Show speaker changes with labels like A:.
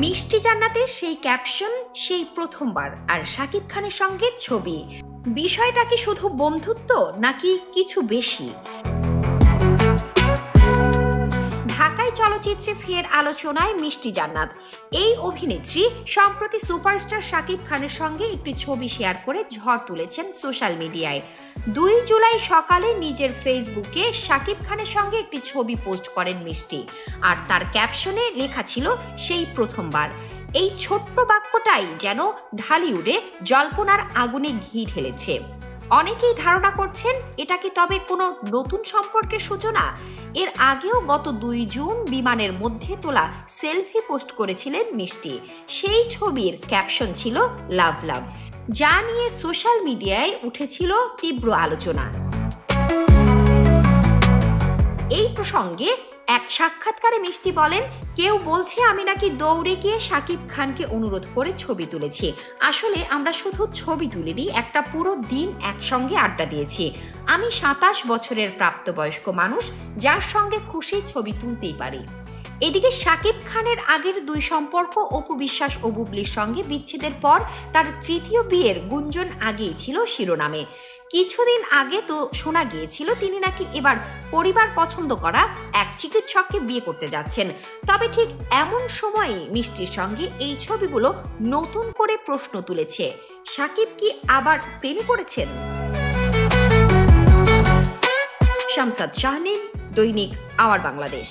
A: মিষ্টি জান্নাতের সেই ক্যাপশন, সেই প্রথমবার, আর শাকিব খানের সঙ্গে ছবি। বিষয়টা কি শুধু বন্ধুত্ব নাকি কিছু বেশি? ঢাকাই চলচ্চিত্রে ফের আলোচনায় মিষ্টি জান্নাত। এই অভিনেত্রী সম্প্রতি সুপারস্টার শাকিব খানের সঙ্গে একটি ছবি শেয়ার করে ঝড় তুলেছেন সোশ্যাল মিডিয়ায়। 2 জুলাই সকালে নিজের ফেসবুকে শাকিব খানের সঙ্গে একটি ছবি পোস্ট করেন মিষ্টি, আর তার ক্যাপশনে লেখা ছিল সেই প্রথমবার। এই ছোট্ট বাক্যটাই যেন ঢালিউডে জল্পনার আগুনে ঘি ঢেলেছে। অনেকেই ধারণা করছেন এটা কি তবে কোনো নতুন সম্পর্কের সূচনা। এর আগেও গত 2 জুন বিমানের মধ্যে তোলা সেলফি পোস্ট করেছিলেন মিষ্টি। সেই ছবির ক্যাপশন ছিল লাভ লাভ, যা নিয়ে সোশ্যাল মিডিয়ায় উঠেছিল তীব্র আলোচনা। এই প্রসঙ্গে এক সাক্ষাৎকারে মিষ্টি বলেন, কেউ বলছে আমি নাকি দৌড়ে গিয়ে শাকিব খানকে অনুরোধ করে ছবি তুলেছি। আসলে আমরা শুধু ছবি তুলিনি, একটা পুরো দিন একসঙ্গে আড্ডা দিয়েছি। আমি 27 বছরের প্রাপ্তবয়স্ক মানুষ, যার সঙ্গে খুশি ছবি তুলতেই পারি। এদিকে শাকিব খানের আগের 2 সম্পর্ক অপু বিশ্বাস ও বুবলির সঙ্গে বিচ্ছেদের পর তার 3য় বিয়ের গুঞ্জন আগেই ছিল শিরোনামে। কিছুদিন আগে তো শোনা গিয়েছিল তিনি নাকি এবার পরিবার পছন্দ করা এক চিকিৎসককে বিয়ে করতে যাচ্ছেন। তবে ঠিক এমন সময়ে মিষ্টির সঙ্গে এই ছবিগুলো নতুন করে প্রশ্ন তুলেছে, শাকিব কি আবার প্রেমে পড়েছেন? শামসাদ শাহনীন, দৈনিক আওয়ার বাংলাদেশ।